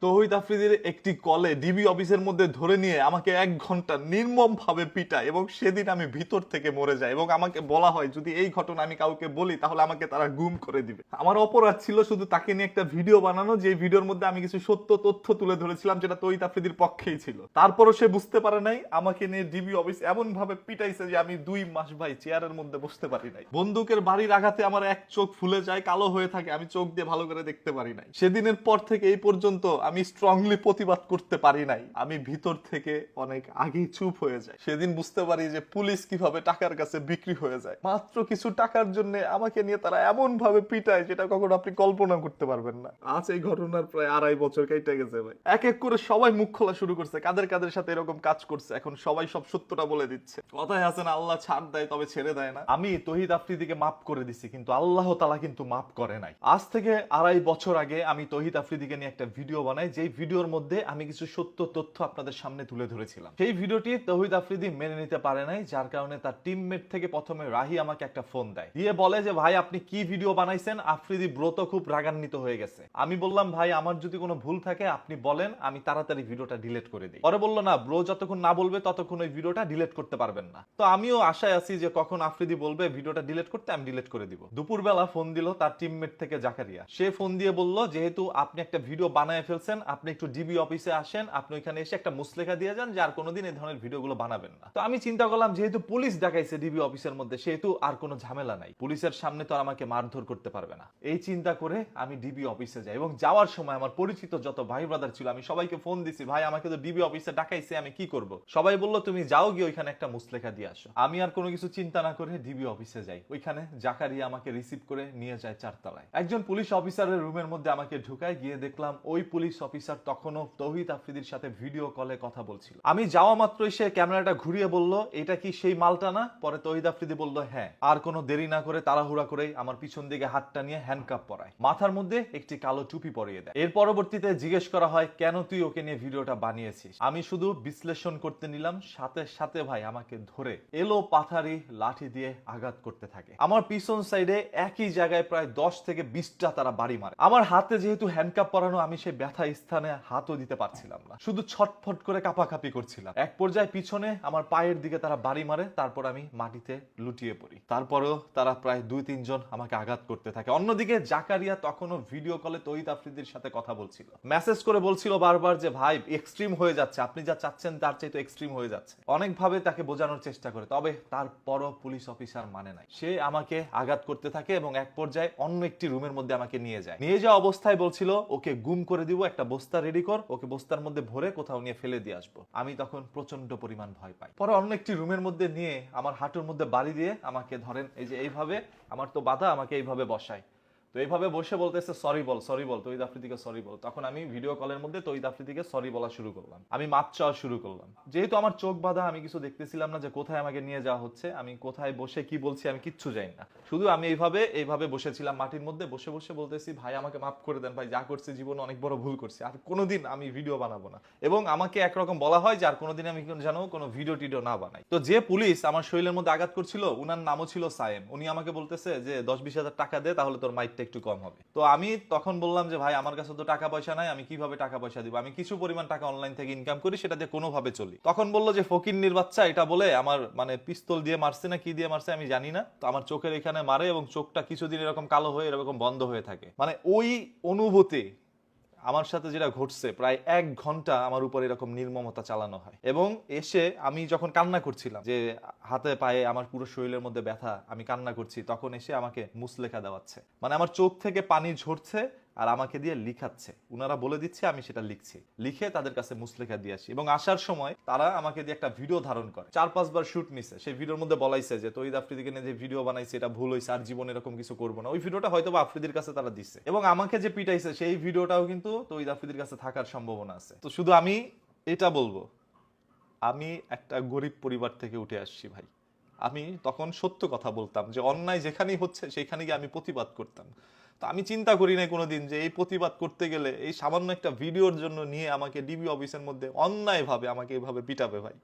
তৌহিদ আফ্রিদির একটি কলে ডিবি অফিসের মধ্যে ধরে নিয়ে আমাকে 1 ঘন্টা নির্মম ভাবে পিটায় এবং সেদিন আমি ভিতর থেকে মরে যাই এবং আমাকে বলা হয় যদি এই ঘটনা আমি কাউকে বলি তাহলে আমাকে তারা গুম করে দিবে। আমার অপরাধ ছিল শুধু তাকে নিয়ে একটা ভিডিও বানানো, যে ভিডিওর মধ্যে আমি কিছু সত্য তথ্য তুলে ধরেছিলাম যেটা তৌহিদ আফ্রিদির পক্ষেই ছিল। তারপরও সে বুঝতে পারে নাই, আমাকে নিয়ে ডিবি অফিস এমন ভাবে পিটাইছে যে আমি 2 মাস ভাই চেয়ারের মধ্যে বসতে পারি নাই। বন্দুকের বাড়ির আঘাতে আমার এক চোখ ফুলে যায়, কালো হয়ে থাকে, আমি চোখ দিয়ে ভালো করে দেখতে পারি নাই। সেদিনের পর থেকে এই পর্যন্ত আমি স্ট্রংলি প্রতিবাদ করতে পারি নাই। আমি ভিতর থেকে অনেক আগেই চুপ হয়ে যায়। সেদিন বুঝতে পারি যে পুলিশ কিভাবে টাকার কাছে বিক্রি হয়ে যায়। মাত্র কিছু টাকার জন্য আমাকে নিয়ে তারা এমন ভাবে পিটায় যেটা কখনো আপনি কল্পনা করতে পারবেন না। আজ এই ঘটনার প্রায় 2.5 বছর কেটে গেছে ভাই। এক এক করে সবাই মুখ খোলা শুরু করছে, কাদের কাদের সাথে এরকম কাজ করছে। এখন সবাই সব সত্যটা বলে দিচ্ছে। কথায় আছে না, আল্লাহ ছাড় দেয় তবে ছেড়ে দেয় না। আমি তৌহিদ আফ্রিদিকে মাফ করে দিছি, কিন্তু আল্লাহ তাআলা কিন্তু মাফ করে নাই। আজ থেকে 2.5 বছর আগে আমি তৌহিদ আফ্রিদিকে নিয়ে একটা ভিডিও বানাই, যেই ভিডিওর মধ্যে আমি কিছু সত্য তথ্য আপনাদের সামনে তুলে ধরেছিলাম। সেই ভিডিওটি তৌহিদ আফ্রিদি মেনে নিতে পারে নাই, যার কারণে তার টিমমেট থেকে প্রথমে রাহি আমাকে একটা ফোন দেয়, দিয়ে বলে যে ভাই আপনি কি ভিডিও বানাইছেন, আফ্রিদি ব্রো তো খুব রাগান্বিত হয়ে গেছে। আমি বললাম ভাই আমার যদি কোনো ভুল থাকে আপনি বলেন, আমি তাড়াতাড়ি ভিডিওটা ডিলিট করে দিই। পরে বললো না, ব্রো যতক্ষণ না বলবে ততক্ষণ ওই ভিডিওটা ডিলিট করতে পারবেন না। তো আমিও আশায় আছি যে কখন আফ্রিদি বলবে ভিডিওটা ডিলিট করতে, আমি ডিলিট করে দিব। দুপুরবেলা ফোন দিল তার টিমমেট থেকে জাকারিয়া। সে ফোন দিয়ে বলল যেহেতু আপনি একটা ভিডিও বানায় ফেলছেন, আপনি একটু ডিবি অফিসে আসেন, আপনি ওইখানে এসে একটা মুসলেখা দিয়ে যান যে আর কোনোদিন এই ধরনের ভিডিওগুলো বানাবেন না। তো আমি চিন্তা করলাম যেহেতু পুলিশ ডাকাইছে ডিবি অফিসের মধ্যে, সেহেতু আর কোনো ঝামেলা নাই, পুলিশের সামনে তো আর আমাকে মারধর করতে পারবে না। এই চিন্তা করে আমি ডিবি অফিসে যাই এবং যাওয়ার সময় আমার পরিচিত যত ভাই ব্রাদার ছিল আমি সবাইকে ফোন দিছি, ভাই আমাকে তো ডিবি অফিসে ডাকাইছে, আমি কি করব? সবাই বলল তুমি যাও গিয়ে ওইখানে একটা মুসলেখা দিয়ে আসো। আমি আর কোনো কিছু চিন্তা না করে ডিবি অফিসে যাই। ওইখানে জাকারিয়া আমাকে রিসিভ করে নিয়ে যায় 4 তলায়। একজন পুলিশ অফিসারের রুমের মধ্যে আমাকে ঢুকায়, গিয়ে দেখলাম ওই পুলিশ অফিসার তখনও তৌহিদ আফ্রিদির সাথে ভিডিও কলে কথা বলছিল। আমি যাওয়া মাত্রই সে ক্যামেরাটা ঘুরিয়ে বলল এটা কি সেই মালটা না? পরে তৌহিদ আফ্রিদি বলল হ্যাঁ। আর কোনো দেরি না করে তাড়াহুড়া করে আমার পিছন দিকে হাতটা নিয়ে হ্যান্ডকাপ পরায়, মাথার মধ্যে একটি কালো টুপি পরিয়ে দেয়। এর পরবর্তীতে জিজ্ঞেস করা হয় কেন তুই ওকে নিয়ে ভিডিওটা বানিয়েছিস? আমি শুধু বিশ্লেষণ করতে নিলাম, সাথে সাথে ভাই আমাকে ধরে এলো পাথারি লাঠি দিয়ে আঘাত করতে থাকে। আমার পিছন সাইডে একই জায়গায় প্রায় 10 থেকে 20টা তারা বাড়ি মারে। আমার হাতে যেহেতু হ্যান্ডকাপ পরানো, আমি সেই ব্যথা স্থানে হাতও দিতে পারছিলাম না, শুধু ছটফট করে কাঁপাকাঁপি করছিলাম। এক পর্যায়ে পিছনে আমার পায়ের দিকে তারা বাড়ি মারে, তারপর আমি মাটিতে লুটিয়ে পড়ি। তারপরেও তারা প্রায় 2-3 জন আমাকে আঘাত করতে থাকে। অন্যদিকে জাকারিয়া তখনও ভিডিও কলে তৌহিদ আফ্রিদির সাথে কথা বলছিল, মেসেজ করে বলছিল বারবার যে ভাই এক্সট্রিম হয়ে যাচ্ছে, আপনি যা চাচ্ছেন তার চাইতে এক্সট্রিম হয়ে যাচ্ছে। অনেকভাবে তাকে বোঝানোর চেষ্টা করে, তবে তারপরও পুলিশ অফিসার মানে নাই। সে আমাকে আঘাত করতে থাকে এবং এক পর্যায়ে অন্য একটি রুমের মধ্যে আমাকে নিয়ে যায়। নিয়ে যাওয়া অবস্থায় বলছিল ওকে গুম করে দিব, একটা বস্তা রেডি কর, ওকে বস্তার মধ্যে ভরে কোথাও নিয়ে ফেলে দিয়ে আসবো। আমি তখন প্রচন্ড পরিমাণ ভয় পাই। পরে অন্য একটি রুমের মধ্যে নিয়ে আমার হাঁটুর মধ্যে বাড়ি দিয়ে আমাকে ধরেন এই যে এইভাবে, আমার তো বাধা, আমাকে এইভাবে বসায়। তো এইভাবে বসে বলতেছে সরি বল, সরি বল, তৌহিদ আফ্রিদিকে সরি বল। তখন আমি ভিডিও কলের মধ্যে তৌহিদ আফ্রিদিকে সরি বলা শুরু করলাম, আমি মাপ চাওয়া শুরু করলাম। যেহেতু আমার চোখ বাঁধা, আমি কিছু দেখতেছিলাম না যে কোথায় আমাকে নিয়ে যাওয়া হচ্ছে, আমি কোথায় বসে কি বলছি আমি কিচ্ছু জানি না। শুধু আমি এইভাবে বসেছিলাম মাটির মধ্যে, বসে বসে বলতেছি ভাই আমাকে মাফ করে দেন, ভাই যা করছি জীবনে অনেক বড় ভুল করছি, আর কোনোদিন আমি ভিডিও বানাবো না। এবং আমাকে একরকম বলা হয় যে আর কোনোদিন আমি যেন কোনো ভিডিও টিডিও না বানাই। তো যে পুলিশ আমার শরীরের মধ্যে আঘাত করছিল উনার নামও ছিল সায়েম। উনি আমাকে বলতেছে যে 10-20 হাজার টাকা দে, তাহলে তোর মাইটটা একটু কম হবে। তো আমি তখন বললাম যে ভাই আমার কাছে তো টাকা পয়সা নাই, আমি কিভাবে টাকা পয়সা দিব? আমি কিছু পরিমাণ টাকা অনলাইন থেকে ইনকাম করি, সেটা দিয়ে কোনোভাবে চলি। তখন বললো যে ফকিন্নির বাচ্চা, এটা বলে আমার মানে পিস্তল দিয়ে মারছে না কি দিয়ে মারছে আমি জানি না, তো আমার চোখের এখানে মারে এবং চোখটা কিছুদিন এরকম কালো হয়ে এরকম বন্ধ হয়ে থাকে। মানে ওই অনুভূতি আমার সাথে যেটা ঘটছে, প্রায় 1 ঘন্টা আমার উপর এরকম নির্মমতা চালানো হয়। এবং এসে আমি যখন কান্না করছিলাম, যে হাতে পায়ে আমার পুরো শরীরের মধ্যে ব্যথা, আমি কান্না করছি, তখন এসে আমাকে মুসলেখা দেওয়াচ্ছে। মানে আমার চোখ থেকে পানি ঝরছে আর আমাকে দিয়ে লিখাচ্ছে, উনারা বলে দিচ্ছে আমি সেটা লিখছি, লিখে তাদের কাছে মুসলেখা দিয়ে আসি। এবং আসার সময় তারা আমাকে দিয়ে একটা ভিডিও ধারণ করে, 4-5 বার শুট নিছে। সেই ভিডিওর মধ্যে বলাইছে যে তৌহিদ আফ্রিদিকে নিয়ে যে ভিডিও বানাইছে এটা ভুল হয়েছে, আর জীবনে এরকম কিছু করবো না। ওই ভিডিওটা হয়তো বা আফ্রিদির কাছে তারা দিচ্ছে। এবং আমাকে যে পিটাইছে সেই ভিডিওটাও কিন্তু তৌহিদ আফ্রিদির কাছে থাকার সম্ভাবনা আছে। তো শুধু আমি এটা বলবো, আমি একটা গরিব পরিবার থেকে উঠে আসছি ভাই। আমি তখন সত্য কথা বলতাম, যে অন্যায় যেখানেই হচ্ছে সেখানে গিয়ে আমি প্রতিবাদ করতাম। তো আমি চিন্তা করি নাই কোনোদিন যে এই প্রতিবাদ করতে গেলে এই সামান্য একটা ভিডিওর জন্য নিয়ে আমাকে ডিবি অফিসের মধ্যে অন্যায়ভাবে আমাকে এইভাবে পিটাবে ভাই।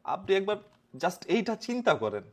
আপনি একবার জাস্ট এইটা চিন্তা করেন,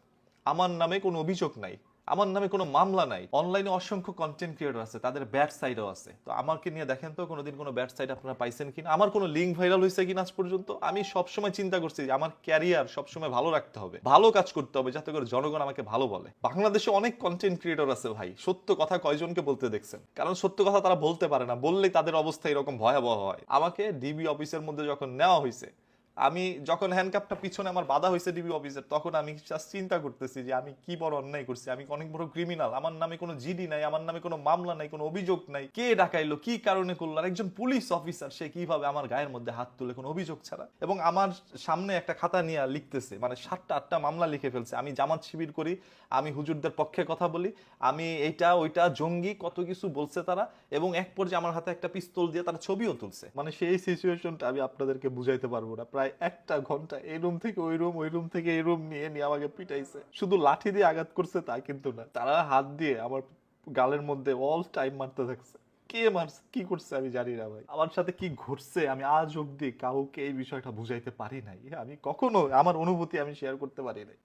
আমার নামে কোনো অভিযোগ নাই, আমার নামে কোনো মামলা নাই। অনলাইনে অসংখ্য কন্টেন্ট ক্রিয়েটর আছে, তাদের ব্যাড সাইডও আছে। তো আমাকে নিয়ে দেখেন তো কোনোদিন কোনো ব্যাড সাইড আপনারা পাইছেন কিনা, আমার কোনো লিঙ্ক ভাইরাল হয়েছে কিনা আজ পর্যন্ত। আমি সবসময় চিন্তা করছি যে আমার ক্যারিয়ার সবসময় ভালো রাখতে হবে, ভালো কাজ করতে হবে, যাতে করে জনগণ আমাকে ভালো বলে। বাংলাদেশে অনেক কন্টেন্ট ক্রিয়েটর আছে ভাই, সত্য কথা কয়জনকে বলতে দেখছেন? কারণ সত্য কথা তারা বলতে পারে না, বললেই তাদের অবস্থা এরকম ভয়াবহ হয়। আমাকে ডিবি অফিসের মধ্যে যখন নেওয়া হয়েছে, আমি যখন হ্যান্ডকাপটা পিছনে আমার বাধা হয়েছে ডিবি অফিসের, তখন আমি জাস্ট চিন্তা করতেছি যে আমি কি বড় অন্যায় করছি, আমি অনেক বড় ক্রিমিনাল। আমার নামে কোনো জিডি নাই, আমার নামে কোনো মামলা নাই, কোনো অভিযোগ নাই। কে ডাকাইলো, কি কারণে করলো, আর একজন পুলিশ অফিসার সে কিভাবে আমার গায়ের মধ্যে হাত তুলে কোনো অভিযোগ ছাড়া, এবং আমার সামনে একটা খাতা নিয়ে লিখতেছে, মানে 7টা 8টা মামলা লিখে ফেলছে। আমি জামাত শিবির করি, আমি হুজুরদের পক্ষে কথা বলি, আমি এইটা ওইটা জঙ্গি, কত কিছু বলছে তারা। এবং এক পর্যায়ে আমার হাতে একটা পিস্তল দিয়ে তারা ছবিও তুলছে। মানে সেই সিচুয়েশনটা আমি আপনাদেরকে বুঝাইতে পারবো না। প্রায় 1 ঘন্টা এই রুম থেকে ওই রুম, ওই রুম থেকে এই রুম নিয়ে নিয়ে আমাকে পিটাইছে। শুধু লাঠি দিয়ে আঘাত করছে তা কিন্তু না, তারা হাত দিয়ে আমার গালের মধ্যে অল টাইম মারতে থাকছে। কে মারছে, কি করছে আমি জানি না ভাই। আমার সাথে কি ঘটছে আমি আজ অব্দি কাউকে এই বিষয়টা বুঝাইতে পারি নাই। আমি কখনো আমার অনুভূতি আমি শেয়ার করতে পারি নাই।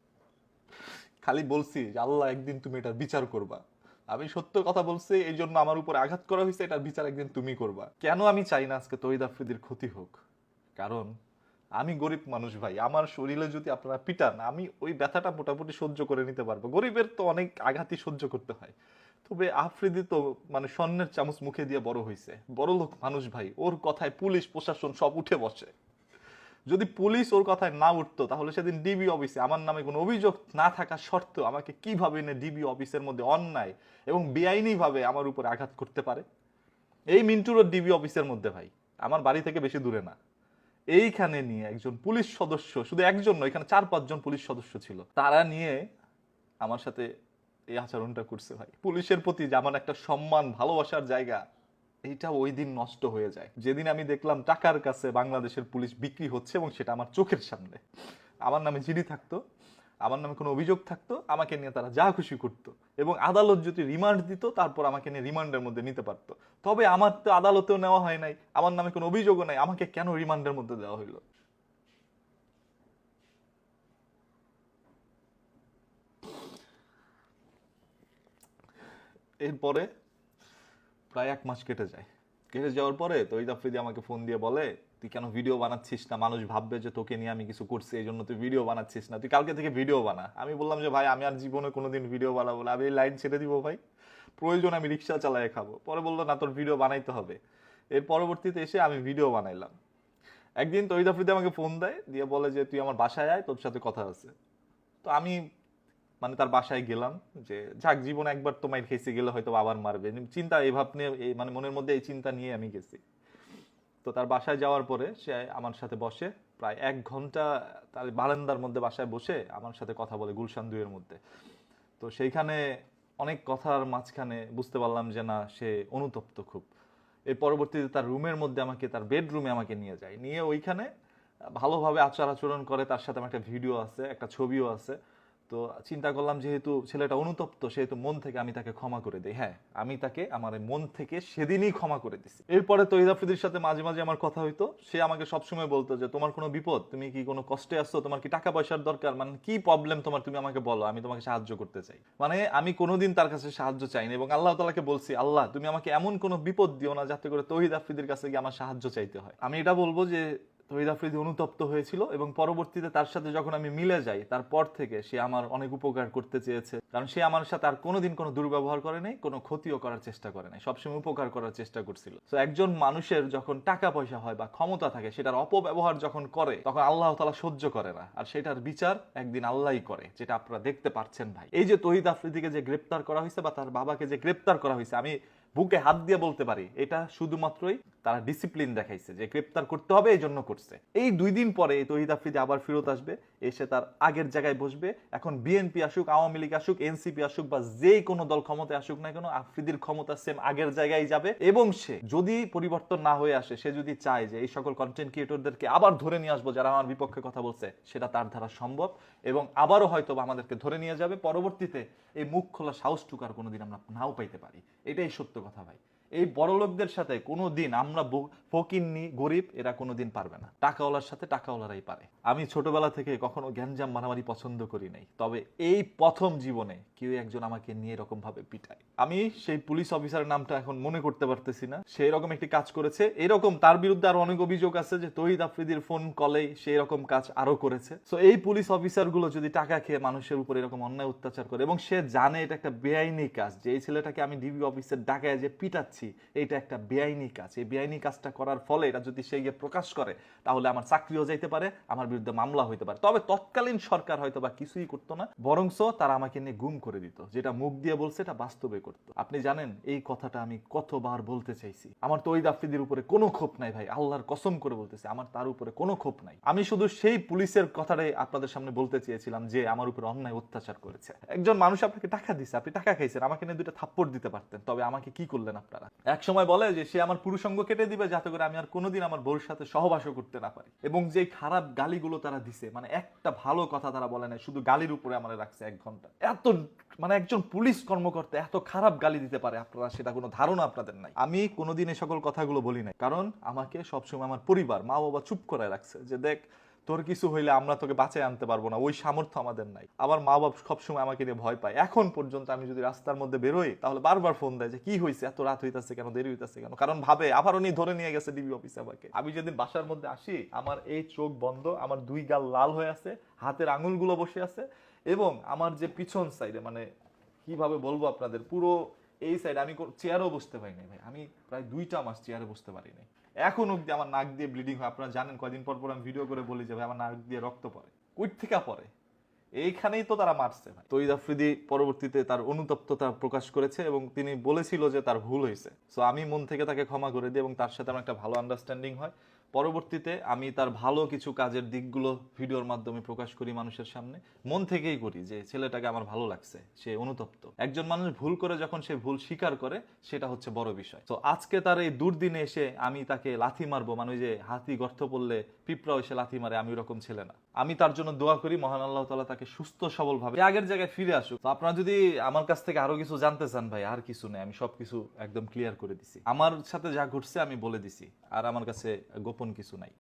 খালি বলছি যে আল্লাহ একদিন তুমি এটার বিচার করবা। আমি সত্য কথা বলছি, এই জন্য আমার উপর আঘাত করা হয়েছে, এটার বিচার একদিন তুমি করবা। কেন আমি চাই না আজকে তহিদ আফ্রিদির ক্ষতি হোক? কারণ আমি গরিব মানুষ ভাই, আমার শরীরে যদি আপনারা পিটান, আমি ওই ব্যথাটা মোটামুটি সহ্য করে নিতে পারবো। গরিবের তো অনেক আঘাতই সহ্য করতে হয়। তবে আফ্রিদি তো মানে স্বর্ণের চামচ মুখে দিয়ে বড় হয়েছে, বড় লোক মানুষ ভাই, ওর কথায় পুলিশ প্রশাসন সব উঠে বসে। যদি পুলিশ ওর কথায় না উঠতো, তাহলে সেদিন ডিবি অফিসে আমার নামে কোনো অভিযোগ না থাকা সত্ত্বেও আমাকে কিভাবে এনে ডিবি অফিসের মধ্যে অন্যায় এবং বেআইনি ভাবে আমার উপর আঘাত করতে পারে। এই মিন্টুরও ডিবি অফিসের মধ্যে ভাই, আমার বাড়ি থেকে বেশি দূরে না। এইখানে নিয়ে একজন পুলিশ সদস্য, শুধু একজন নয়, এখানে 4-5 জন পুলিশ সদস্য ছিল, তারা নিয়ে আমার সাথে এই আচরণটা করছে ভাই। পুলিশের প্রতি যে আমার একটা সম্মান ভালোবাসার জায়গা, এইটা ওই দিন নষ্ট হয়ে যায় যেদিন আমি দেখলাম টাকার কাছে বাংলাদেশের পুলিশ বিক্রি হচ্ছে, এবং সেটা আমার চোখের সামনে। আমার নামে জিডি থাকতো, আমার নামে কোনো অভিযোগ থাকতো, আমাকে নিয়ে তারা যা খুশি করতো, এবং আদালত যদি রিমান্ড দিত তারপর আমাকে নিয়ে রিমান্ডের মধ্যে নিতে পারতো। তবে আমার তো আদালতেও নেওয়া হয় নাই, আমার নামে কোনো অভিযোগও নাই, আমাকে কেন রিমান্ডের মধ্যে দেওয়া হইলো? এরপরে প্রায় 1 মাস কেটে যায়। কেটে যাওয়ার পরে তহিদ আফ্রিদি আমাকে ফোন দিয়ে বলে, তুই কেন ভিডিও বানাচ্ছিস না? মানুষ ভাববে যে তোকে নিয়ে আমি কিছু করছি, এই জন্য তুই ভিডিও বানাচ্ছিস না, তুই কালকে থেকে ভিডিও বানা। আমি বললাম যে ভাই আমি আর জীবনে কোনোদিন ভিডিও বানাবো না, আমি এই লাইন ছেড়ে দিব ভাই, প্রয়োজন আমি রিক্সা চালায় খাবো। পরে বললো না, তোর ভিডিও বানাইতে হবে। এর পরবর্তীতে এসে আমি ভিডিও বানাইলাম। একদিন তহিদ আফ্রিদি আমাকে ফোন দেয়, দিয়ে বলে যে তুই আমার বাসায় আয়, তোর সাথে কথা আছে। তো আমি মানে তার বাসায় গেলাম, যে যাক জীবনে একবার তো মাইর খেয়েছি, গেলে হয়তো আবার মারবে, চিন্তা এই ভাব নিয়ে, মানে মনের মধ্যে এই চিন্তা নিয়ে আমি গেছি। তো তার বাসায় যাওয়ার পরে সে আমার সাথে বসে প্রায় 1 ঘন্টা, তার বারান্দার মধ্যে বাসায় বসে আমার সাথে কথা বলে গুলশান 2-এর মধ্যে। তো সেইখানে অনেক কথার মাঝখানে বুঝতে পারলাম যে না, সে অনুতপ্ত খুব। এর পরবর্তীতে তার রুমের মধ্যে আমাকে, তার বেডরুমে আমাকে নিয়ে যায়, নিয়ে ওইখানে ভালোভাবে আচার আচরণ করে। তার সাথে আমার একটা ভিডিও আছে, একটা ছবিও আছে। তো চিন্তা করলাম যেহেতু ছেলেটা অনুতপ্ত, সেহেতু মন থেকে আমি তাকে ক্ষমা করে দিই। হ্যাঁ, আমি তাকে আমার এই মন থেকে সেদিনই ক্ষমা করে দিছি। এরপরে তহিদ আফ্রিদির সাথে মাঝে মাঝে আমার কথা হইতো। সে আমাকে সবসময় বলতো যে তোমার কোনো বিপদ, তুমি কি কোনো কষ্টে আসছো, তোমার কি টাকা পয়সার দরকার, মানে কি প্রবলেম তোমার, তুমি আমাকে বলো, আমি তোমাকে সাহায্য করতে চাই। মানে আমি কোনোদিন তার কাছে সাহায্য চাইনি, এবং আল্লাহ তাআলাকে বলছি, আল্লাহ তুমি আমাকে এমন কোনো বিপদ দিও না যাতে করে তহিদ আফ্রিদির কাছে গিয়ে আমার সাহায্য চাইতে হয়। আমি এটা বলবো যে তহিদ আফ্রিদি অনুতপ্ত হয়েছিল, এবং পরবর্তীতে তার সাথে যখন আমি মিলে যাই, তারপর থেকে সে আমার অনেক উপকার করতে চেয়েছে। কারণ সে আমার সাথে আর কোনোদিন কোনো দুর্ব্যবহার করে নাই, কোনো ক্ষতিও করার চেষ্টা করে নাই, সবসময় উপকার করার চেষ্টা করছিল। তো একজন মানুষের যখন টাকা পয়সা হয় বা ক্ষমতা থাকে, সেটার অপব্যবহার যখন করে, তখন আল্লাহ তাআলা সহ্য করে না, আর সেটার বিচার একদিন আল্লাহই করে, যেটা আপনারা দেখতে পাচ্ছেন ভাই। এই যে তহিদ আফ্রিদিকে যে গ্রেপ্তার করা হয়েছে, বা তার বাবাকে যে গ্রেপ্তার করা হয়েছে, আমি বুকে হাত দিয়ে বলতে পারি এটা শুধুমাত্রই তারা ডিসিপ্লিন দেখাইছে, যে গ্রেপ্তার করতে হবে এই জন্য করছে। এই 2 দিন পরে তহিদ আফ্রিদি আবার ফেরত আসবে, এসে তার আগের জায়গায় বসবে। এখন বিএনপি আসুক, আওয়ামী লীগ আসুক, এনসিপি আসুক, বা যে কোনো দল ক্ষমতায় আসুক না কেন, আফ্রিদির ক্ষমতা সেম আগের জায়গায় যাবে। এবং সে যদি পরিবর্তন না হয়ে আসে, সে যদি চায় যে এই সকল কন্টেন্ট ক্রিয়েটরদেরকে আবার ধরে নিয়ে আসবো যারা আমার বিপক্ষে কথা বলছে, সেটা তার দ্বারা সম্ভব, এবং আবারও হয়তো আমাদেরকে ধরে নিয়ে যাবে। পরবর্তীতে এই মুখ খোলা সাহসটুকু আর কোনোদিন আমরা নাও পাইতে পারি। এটাই সত্য কথা ভাই। এই বড় লোকদের সাথে কোনোদিন আমরা ফকিন্নি গরিব এরা কোনোদিন পারবে না। টাকাওয়ালার সাথে টাকাওয়ালারাই পারে। আমি ছোটবেলা থেকে কখনো গ্যাঞ্জাম মারামারি পছন্দ করি নাই, তবে এই প্রথম জীবনে কেউ একজন আমাকে নিয়ে এরকম ভাবে পিটায়। আমি সেই পুলিশ অফিসারের নামটা এখন মনে করতে পারতেছি না, সেই রকম একটি কাজ করেছে। এরকম তার বিরুদ্ধে আরো অনেক অভিযোগ আছে যে তৌহিদ আফ্রিদির ফোন কলেই সেই রকম কাজ আরো করেছে। সো এই পুলিশ অফিসার গুলো যদি টাকা খেয়ে মানুষের উপর এরকম অন্যায় অত্যাচার করে এবং সে জানে এটা একটা বেআইনি কাজ, যে এই ছেলেটাকে আমি ডিবি অফিসের ডাকায় যে পিটাচ্ছি এটা একটা বেআইনি কাজ, এই বেআইনি কাজটা করার ফলে এটা যদি সে গিয়ে প্রকাশ করে তাহলে আমার চাকরিও যাইতে পারে, আমার বিরুদ্ধে মামলা হইতে পারে। তবে তৎকালীন সরকার হয়তো বা কিছুই করতো না, বরংস তারা আমাকে নিয়ে গুম করে দিত। যেটা মুখ দিয়ে বলছে এটা বাস্তবে করতো। আপনি জানেন এই কথাটা আমি কতবার বলতে চাইছি। আমার তৌহিদ আফ্রিদির উপরে কোনো ক্ষোভ নাই ভাই, আল্লাহর কসম করে বলতেছি আমার তার উপরে কোনো ক্ষোভ নাই। আমি শুধু সেই পুলিশের কথাটাই আপনাদের সামনে বলতে চেয়েছিলাম যে আমার উপরে অন্যায় অত্যাচার করেছে। একজন মানুষ আপনাকে টাকা দিছে, আপনি টাকা খাইছেন, আমাকে নিয়ে দুইটা থাপ্পড় দিতে পারতেন, তবে আমাকে কি করলেন আপনারা? এক সময় বলে যে সে আমার পুরুষাঙ্গ কেটে দিবে যাতে করে আমি আর কোনোদিন আমার বউর সাথে সহবাসও করতে না পারি। এবং যে খারাপ গালিগুলো তারা দিছে, মানে একটা ভালো কথা তারা বলে নাই, শুধু গালির উপরে আমার রাখছে 1 ঘন্টা। এত মানে একজন পুলিশ কর্মকর্তা এত খারাপ গালি দিতে পারে, আপনারা সেটা কোনো ধারণা আপনাদের নাই। আমি কোনোদিন এই সকল কথাগুলো বলি নাই, কারণ আমাকে সবসময় আমার পরিবার মা বাবা চুপ করে রাখছে যে দেখ তোর কিছু হইলে আমরা তোকে বাঁচায় আনতে পারবো না, ওই সামর্থ্য আমাদের নাই। আমার মা বাবা সবসময় আমাকে নিয়ে ভয় পায়। এখন পর্যন্ত আমি যদি রাস্তার মধ্যে বেরোই তাহলে বারবার ফোন দেয় যে কি হয়েছে, এত রাত হইতাছে কেন, দেরি হইতাছে কেন, কারণ ভাবে আবার উনি ধরে নিয়ে গেছে ডিবি অফিসে আমাকে। আমি যেদিন বাসার মধ্যে আসি আমার এই চোখ বন্ধ, আমার 2 গাল লাল হয়ে আছে, হাতের আঙুলগুলো বসে আছে, এবং আমার যে পিছন সাইডে মানে কিভাবে বলবো আপনাদের, পুরো এই সাইড আমি চেয়ারও বসতে পারি নাই ভাই। আমি প্রায় 2টা মাস চেয়ারে বসতে পারি নাই। এখন অব্দি আমার নাক দিয়ে ব্লিডিং হয়। আপনারা জানেন কয়দিন পর পর আমি ভিডিও করে বলি যে ভাই আমার নাক দিয়ে রক্ত পড়ে। কই থেকে পড়ে? এইখানেই তো তারা মারছে ভাই। তৌহিদ আফ্রিদি পরবর্তীতে তার অনুতপ্ততা প্রকাশ করেছে এবং তিনি বলেছিল যে তার ভুল হয়েছে। সো আমি মন থেকে তাকে ক্ষমা করে দিই এবং তার সাথে আমার একটা ভালো আন্ডারস্ট্যান্ডিং হয়। পরবর্তীতে আমি তার ভালো কিছু কাজের দিকগুলো ভিডিওর মাধ্যমে প্রকাশ করি মানুষের সামনে। মন থেকেই করি যে ছেলেটাকে আমার ভালো লাগছে, সে অনুতপ্ত। একজন মানুষ ভুল করে যখন সে ভুল স্বীকার করে সেটা হচ্ছে বড় বিষয়। তো আজকে তার এই দুর্দিনে এসে আমি তাকে লাথি মারবো, মানে ওই যে হাতি গর্ত পড়লে পিঁপড়াও এসে লাথি মারে, আমি ওরকম ছেলে না। আমি তার জন্য দোয়া করি মহান আল্লাহ তাআলা তাকে সুস্থ সবল ভাবে আগের জায়গায় ফিরে আসুক। তো আপনারা যদি আমার কাছ থেকে আরো কিছু জানতে চান ভাই, আর কিছু নেই, আমি সবকিছু একদম ক্লিয়ার করে দিছি। আমার সাথে যা ঘটছে আমি বলে দিছি, আর আমার কাছে গোপন কিছু নাই।